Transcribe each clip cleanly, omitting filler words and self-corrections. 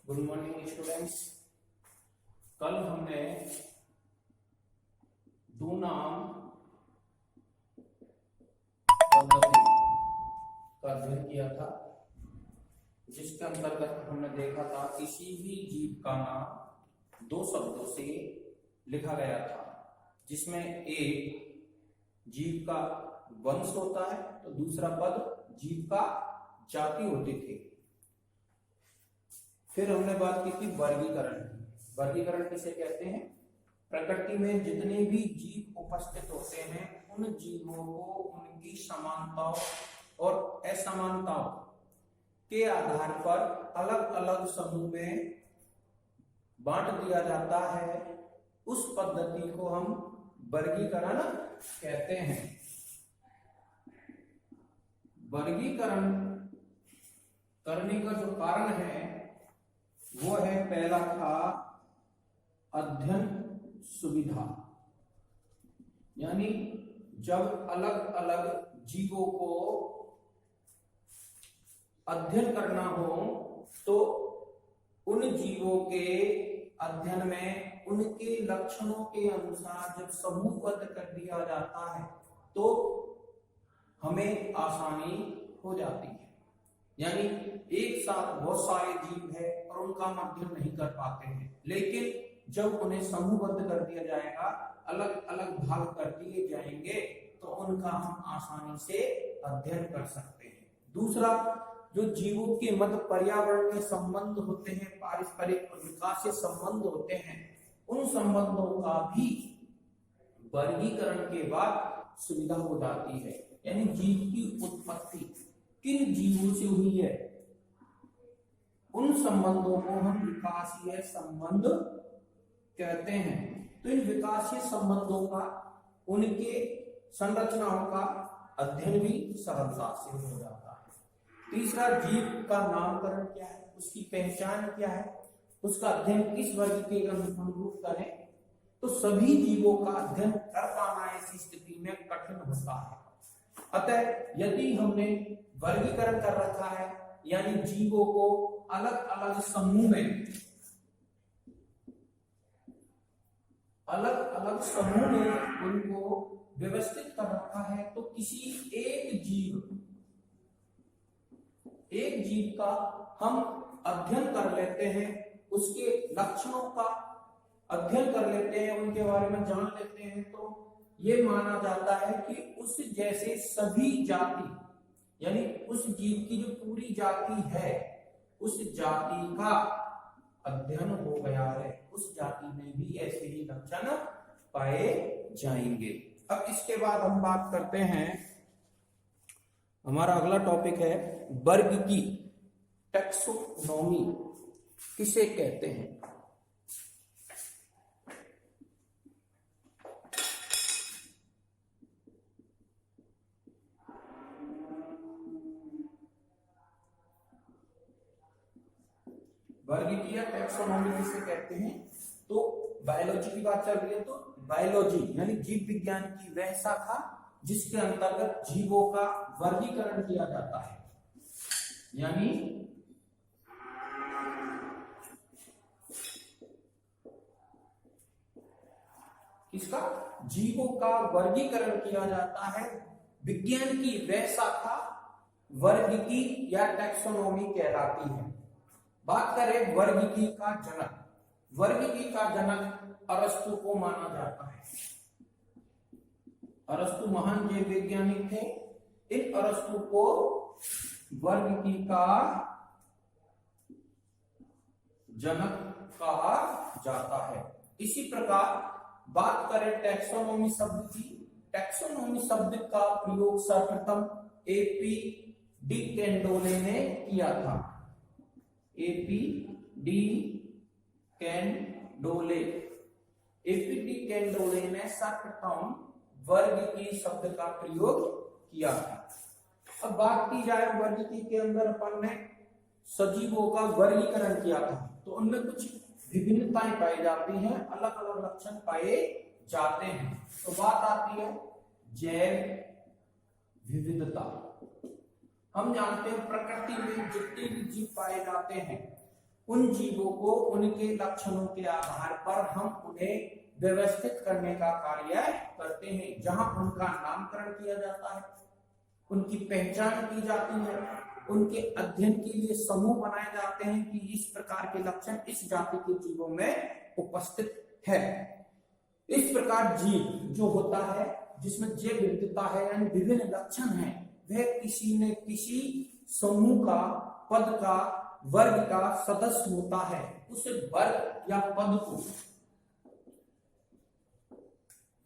Good morning students. कल हमने दो नाम पद्धति का अध्ययन किया था, जिसके अंतर्गत हमने देखा था किसी भी जीव का नाम दो शब्दों से लिखा गया था, जिसमें एक जीव का वंश होता है तो दूसरा पद जीव का जाति होती थी। फिर हमने बात की थी वर्गीकरण की। वर्गीकरण किसे कहते हैं? प्रकृति में जितने भी जीव उपस्थित होते हैं उन जीवों को उनकी समानताओं और असमानताओं के आधार पर अलग अलग समूह में बांट दिया जाता है। उस पद्धति को हम वर्गीकरण कहते हैं। वर्गीकरण करने का जो कारण है वो है, पहला था अध्ययन सुविधा, यानी जब अलग अलग जीवों को अध्ययन करना हो तो उन जीवों के अध्ययन में उनके लक्षणों के अनुसार जब समूहबद्ध कर दिया जाता है तो हमें आसानी हो जाती है। यानी एक साथ बहुत सारे जीव है और उनका हम अध्ययन नहीं कर पाते हैं, लेकिन जब उन्हें समूहबद्ध कर दिया जाएगा, अलग अलग भाग कर दिए जाएंगे तो उनका हम आसानी से अध्ययन कर सकते हैं। दूसरा, जो जीवों के मध्य पर्यावरण के संबंध होते हैं, पारस्परिक और विकासीय संबंध होते हैं, उन संबंधों का भी वर्गीकरण के बाद सुविधा हो जाती है। यानी जीव की उत्पत्ति किन जीवों से हुई है, उन संबंधों को हम विकासीय संबंध कहते हैं। तो इन विकासीय संबंधों का, उनके संरचनाओं का अध्ययन भी सरलता से हो जाता है। तीसरा, जीव का नामकरण क्या है, उसकी पहचान क्या है, उसका अध्ययन किस वर्ग के अनुरूप करें, तो सभी जीवों का अध्ययन कर पाना ऐसी स्थिति में कठिन होता है। अतः यदि हमने वर्गीकरण कर रखा है, यानी जीवों को अलग अलग समूह में उनको व्यवस्थित कर रखा है, तो किसी एक जीव का हम अध्ययन कर लेते हैं, उसके लक्षणों का अध्ययन कर लेते हैं, उनके बारे में जान लेते हैं, तो ये माना जाता है कि उस जैसे सभी जाति, यानी उस जीव की जो पूरी जाति है, उस जाति का अध्ययन हो गया है, उस जाति में भी ऐसे ही लक्षण पाए जाएंगे। अब इसके बाद हम बात करते हैं, हमारा अगला टॉपिक है वर्ग की टैक्सोनॉमी किसे कहते हैं। वर्गीकीय टैक्सोनॉमी किसे कहते हैं? तो बायोलॉजी की बात चल रही है, तो बायोलॉजी यानी जीव विज्ञान की वह शाखा जिसके अंतर्गत जीवों का वर्गीकरण किया जाता है। यानी इसका जीवों का वर्गीकरण किया जाता है। विज्ञान की वह शाखा वर्गीकी या टैक्सोनॉमी कहलाती है। बात करें वर्गीकी का जनक, वर्गीकी का जनक अरस्तु को माना जाता है। अरस्तु महान जीव वैज्ञानिक थे। इन अरस्तु को वर्गीकी का जनक कहा जाता है। इसी प्रकार बात करें टैक्सोनॉमी शब्द की, टैक्सोनॉमी शब्द का प्रयोग सर्वप्रथम एपी डी कैंडोले ने किया था। एपी डी कैंडोले ने सर्वप्रथम वर्गीकी शब्द का प्रयोग किया था। अब बात की जाए वर्गीकी के अंदर अपन ने सजीवों का वर्गीकरण किया था, तो उनमें कुछ विभिन्नताएं पाई जाती हैं, अलग अलग लक्षण पाए जाते हैं। तो बात आती है जैव विविधता। हम जानते हैं प्रकृति में जितने भी जीव पाए जाते हैं उन जीवों को उनके लक्षणों के आधार पर हम उन्हें व्यवस्थित करने का कार्य करते हैं, जहां उनका नामकरण किया जाता है, उनकी पहचान की जाती है, उनके अध्ययन के लिए समूह बनाए जाते हैं कि इस प्रकार के लक्षण इस जाति के जीवों में उपस्थित है। इस प्रकार जीव जो होता है जिसमें जैव विविधता है यानी विभिन्न लक्षण हैं, वह किसी न किसी समूह का, पद का, वर्ग का सदस्य होता है। उस वर्ग या पद को,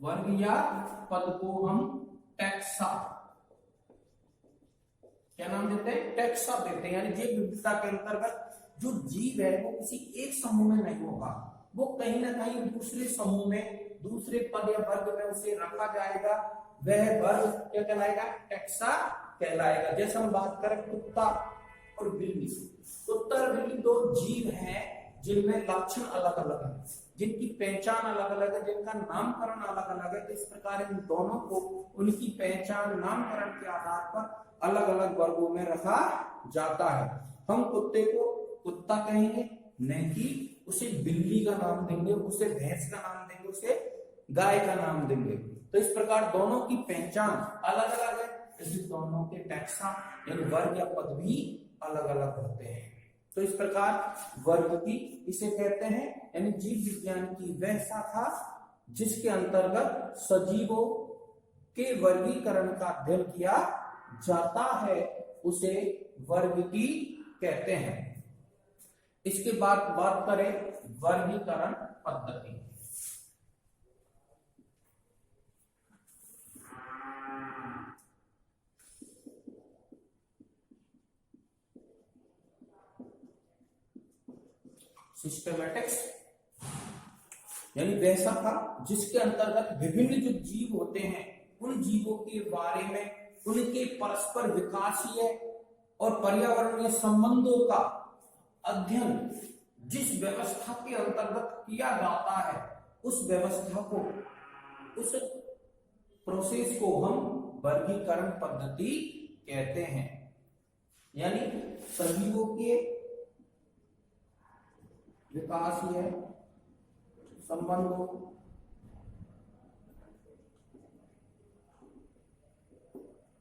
वर्ग या पद को हम टैक्सा, क्या नाम देते हैं? टैक्सा देते हैं। यानी जैव विविधता के अंतर्गत जो जीव है वो किसी एक समूह में नहीं होगा, वो कहीं ना कहीं दूसरे समूह में, दूसरे पद या वर्ग में उसे रखा जाएगा। वह वर्ग क्या कहलाएगा? टैक्सा कहलाएगा। जैसे हम बात करें कुत्ता और बिल्ली, कुत्ता और बिल्ली दो जीव हैं जिनमें लक्षण अलग अलग है, जिनकी पहचान अलग अलग है, जिनका नामकरण अलग अलग है। तो इस प्रकार इन दोनों को उनकी पहचान, नामकरण के आधार पर अलग अलग वर्गों में रखा जाता है। हम कुत्ते को कुत्ता कहेंगे, नहीं कि उसे बिल्ली का नाम देंगे, उसे भैंस का नाम देंगे, उसे गाय का नाम देंगे। तो इस प्रकार दोनों की पहचान अलग अलग है, इसलिए दोनों के टैक्सा यानी वर्ग या पद भी अलग अलग होते हैं। तो इस प्रकार वर्ग की इसे कहते हैं, यानी जीव विज्ञान की वह शाखा जिसके अंतर्गत सजीवों के वर्गीकरण का अध्ययन किया जाता है, उसे वर्ग की कहते हैं। इसके बाद बात करें वर्गीकरण पद्धति। सिस्टमैटिक्स यानी वह शाखा जिसके अंतर्गत विभिन्न जो जीव होते हैं उन जीवों के बारे में, उनके परस्पर विकासीय और पर्यावरणीय संबंधों का अध्ययन जिस व्यवस्था के अंतर्गत किया जाता है, उस व्यवस्था को, उस प्रोसेस को हम वर्गीकरण पद्धति कहते हैं। यानी सजीवों के विकासीय संबंधों,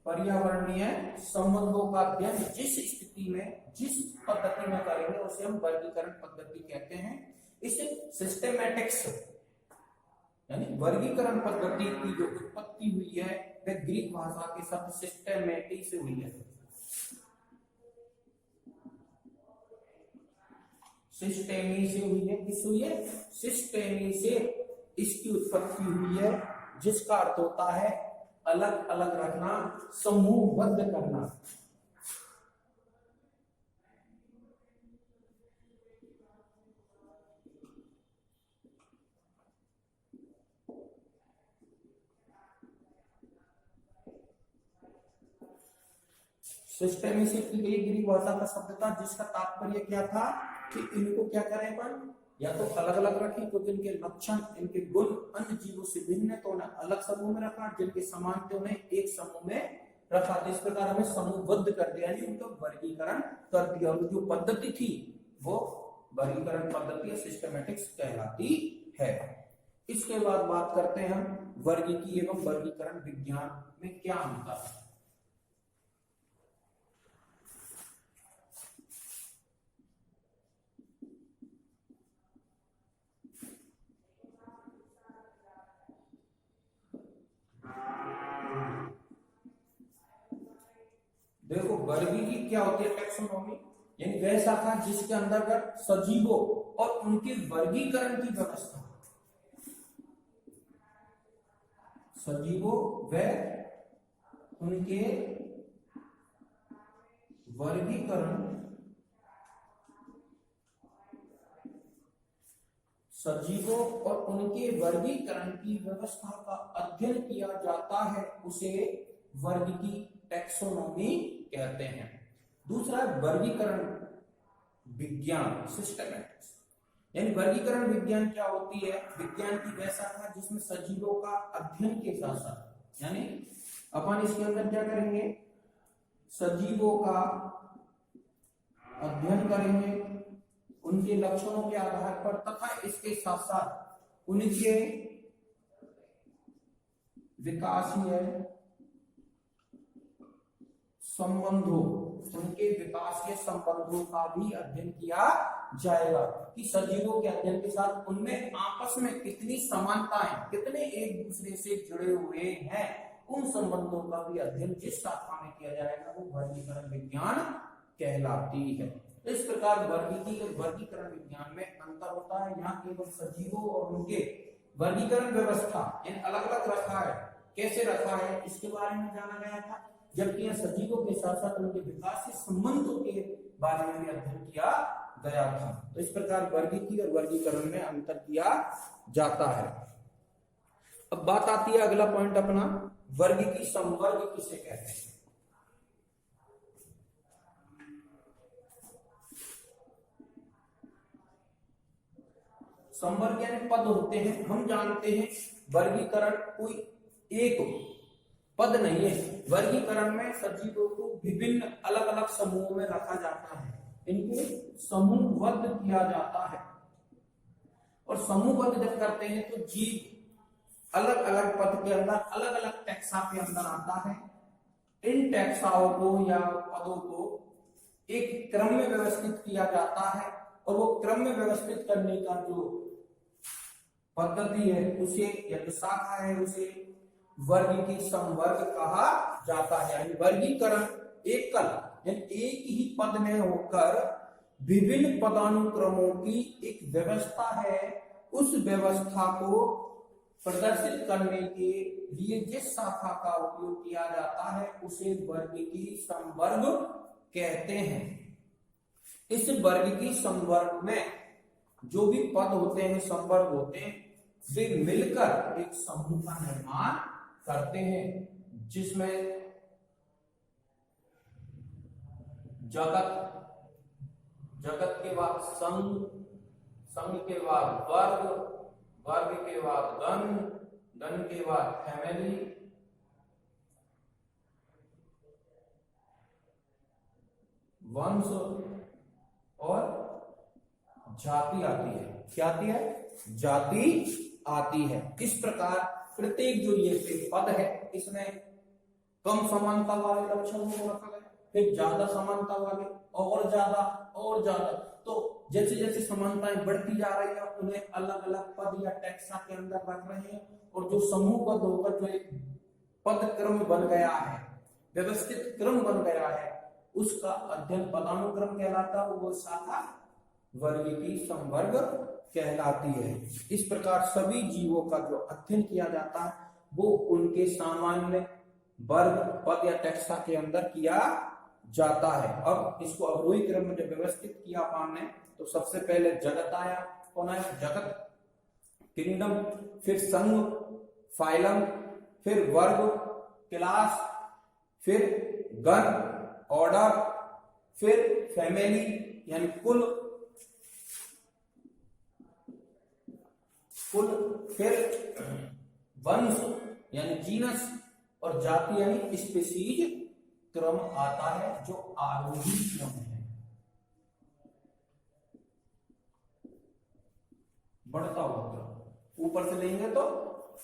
पर्यावरणीय संबंधों का अध्ययन जिस स्थिति में, जिस पद्धति में करेंगे उसे हम वर्गीकरण पद्धति कहते हैं। इसे सिस्टेमैटिक्स यानी वर्गीकरण पद्धति की जो उत्पत्ति हुई है वह ग्रीक भाषा के शब्द सिस्टेमेटी से हुई है। सिस्टेमी से हुई है। किस हुई है? सिस्टेमी से इसकी उत्पत्ति हुई है, जिसका अर्थ होता है अलग अलग रखना, समूहबद्ध करना। सिस्टेमी से की गई ग्रीक भाषा का शब्द था, जिसका तात्पर्य क्या था कि इनको क्या करें अपन, या तो अलग अलग रखें क्योंकि इनके लक्षण, इनके गुण अन्य जीवों से भिन्न है तो उन्हें अलग समूह में रखा, जिनके समान थे उन्हें एक समूह में रखा। तो इस प्रकार हमें समूहबद्ध कर दिया, यानी उनका वर्गीकरण कर दिया। और जो पद्धति थी वो वर्गीकरण पद्धति या सिस्टमैटिक्स कहलाती है। इसके बाद बात करते हैं हम वर्गीकी एवं वर्गीकरण विज्ञान में क्या अंतर है। देखो वर्गीकी क्या होती है? टैक्सोनॉमी यानी वह शाखा जिसके अंतर्गत सजीवों और उनके वर्गीकरण की व्यवस्था, सजीवों व उनके वर्गीकरण, सजीवों और उनके वर्गीकरण की व्यवस्था का अध्ययन किया जाता है, उसे वर्गीकी टैक्सोनॉमी कहते हैं। दूसरा वर्गीकरण विज्ञान सिस्टमैटिक्स, यानी वर्गीकरण विज्ञान क्या होती है? विज्ञान की वह शाखा जिसमें सजीवों का अध्ययन के साथ साथ, यानी अपन इसके अंदर क्या करेंगे, सजीवों का अध्ययन करेंगे उनके लक्षणों के आधार पर तथा इसके साथ साथ उनके विकासीय संबंधों, उनके विकासीय संबंधों का भी अध्ययन किया जाएगा कि सजीवों के अध्ययन के साथ उनमें आपस में कितनी समानताएं, कितने एक दूसरे से जुड़े हुए हैं, उन संबंधों का भी अध्ययन जिस शाखा में किया जाएगा वो वर्गीकरण विज्ञान कहलाती है। इस प्रकार वर्गीकरण विज्ञान में अंतर होता है। यहाँ केवल सजीवों और उनके वर्गीकरण व्यवस्था इन अलग अलग रखा है, कैसे रखा है इसके बारे में जाना गया था, जबकि यहाँ सजीवों के साथ साथ उनके विकास के संबंधों के बारे में भी अध्ययन किया गया था। तो इस प्रकार वर्गीकी और वर्गीकरण में अंतर किया जाता है। अब बात आती है अगला पॉइंट अपना, वर्गीकी संवर्ग किसे कहते हैं। संवर्ग यानी पद होते हैं। हम जानते हैं वर्गीकरण कोई एक पद नहीं है। वर्गीकरण में सजीवों को विभिन्न अलग अलग समूहों में रखा जाता है, इनको समूहबद्ध किया जाता है। और समूहबद्ध जब करते हैं तो जीव अलग अलग पद के अंदर, अलग अलग टैक्सा के अंदर आता है। इन टैक्साओं को या पदों को एक क्रम में व्यवस्थित किया जाता है और वो क्रम में व्यवस्थित करने का जो पद्धति है उसे या जो शाखा है उसे वर्गीकी संवर्ग कहा जाता है। यानी वर्गीकरण एकल यानी एक ही पद में होकर विभिन्न पदानुक्रमों की एक व्यवस्था है, उस व्यवस्था को प्रदर्शित करने के लिए जिस शाखा का उपयोग किया जाता है उसे वर्गीकी संवर्ग कहते हैं। इस वर्गीकी संवर्ग में जो भी पद होते हैं, संवर्ग होते हैं, वे मिलकर एक समूह का निर्माण करते हैं, जिसमें जगत के बाद संघ, संघ के बाद वर्ग, वर्ग के बाद गण, गण के बाद फैमिली, वंश और जाति आती है। क्या आती है? जाति आती है। इस प्रकार प्रत्येक जो ये पद है इसमें कम समानता वाले लक्षणों को रखा गया, फिर ज्यादा समानता वाले, और ज्यादा और ज्यादा। तो जैसे जैसे समानताएं बढ़ती जा रही है उन्हें अलग अलग पद या टैक्सा के अंदर रख रहे हैं, और जो समूहबद्ध होकर जो एक पद क्रम बन गया है, व्यवस्थित क्रम बन गया है, उसका अध्ययन पदानुक्रम कहलाता है, वो शाखा वर्गीकी संवर्ग कहलाती है। इस प्रकार सभी जीवों का जो अध्ययन किया जाता है वो उनके सामान्य वर्ग, पद या टैक्सा के अंदर किया जाता है। अब इसको अवरोही क्रम में जब व्यवस्थित किया अपन ने, तो सबसे पहले जगत आया। कौन आया? जगत, किंगडम, फिर संघ, फाइलम, फिर वर्ग, क्लास, फिर गण, ऑर्डर, फिर फैमिली यानी कुल, फिर वंश यानी जीनस, और जाति यानी स्पीशीज क्रम आता है जो आरोही क्रम है, बढ़ता हुआ क्रम। ऊपर से लेंगे तो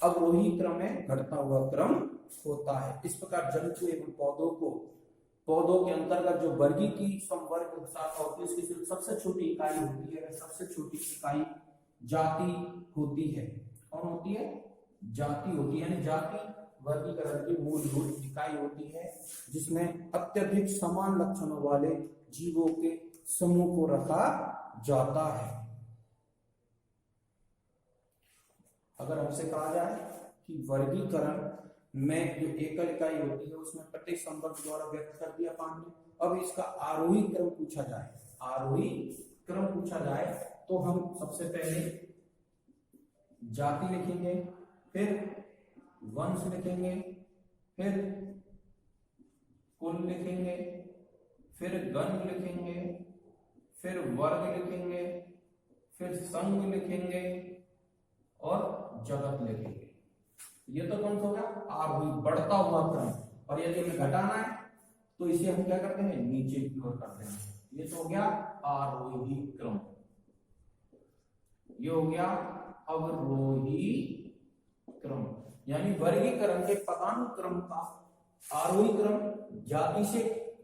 अवरोही क्रम में घटता हुआ क्रम होता है। इस प्रकार जंतु एवं पौधों के अंतर्गत जो वर्गीकी संवर्ग शाखा होती है उसकी सबसे छोटी इकाई होती है, सबसे छोटी इकाई जाति होती है। कौन होती है? जाति होती है। यानी जाति वर्गीकरण की मूलभूत इकाई होती है जिसमें अत्यधिक समान लक्षणों वाले जीवों के समूह को रखा जाता है। अगर हमसे कहा जाए कि वर्गीकरण में जो एकल इकाई होती है उसमें प्रत्येक संवर्ग द्वारा व्यक्त कर दिया पानी, अब इसका आरोही क्रम पूछा जाए, आरोही क्रम पूछा जाए तो हम सबसे पहले जाति लिखेंगे, फिर वंश लिखेंगे, फिर कुल लिखेंगे, फिर गण लिखेंगे, फिर वर्ग लिखेंगे, फिर संघ लिखेंगे और जगत लिखेंगे। ये तो कौन सा हो गया? आरोही, बढ़ता हुआ क्रम। और यदि हमें घटाना है तो इसे हम क्या करते हैं? नीचे की ओर करते हैं। ये तो हो गया आरोही क्रम। ये हो गया अवरोही क्रम, यानी वर्गीकरण के पदानुक्रम का आरोही क्रम जाति से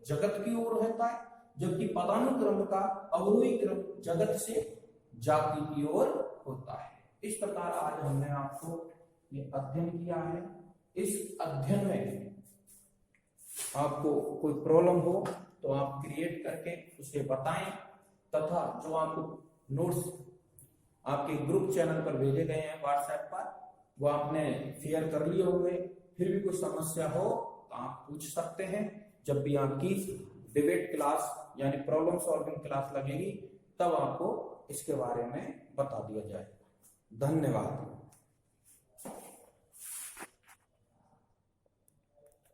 जगत की ओर रहता है, जबकि पदानुक्रम का अवरोही क्रम जगत से जाति की ओर होता है। इस प्रकार आज हमने आपको ये अध्ययन किया है। इस अध्ययन में आपको कोई प्रॉब्लम हो तो आप क्रिएट करके उसे बताएं, तथा जो आपको नोट्स आपके ग्रुप चैनल पर भेजे गए हैं व्हाट्सएप पर, वो आपने शेयर कर लिए होंगे। फिर भी कोई समस्या हो तो आप पूछ सकते हैं। जब भी आपकी डिबेट क्लास यानी प्रॉब्लम सॉल्विंग क्लास लगेगी तब आपको इसके बारे में बता दिया जाएगा। धन्यवाद।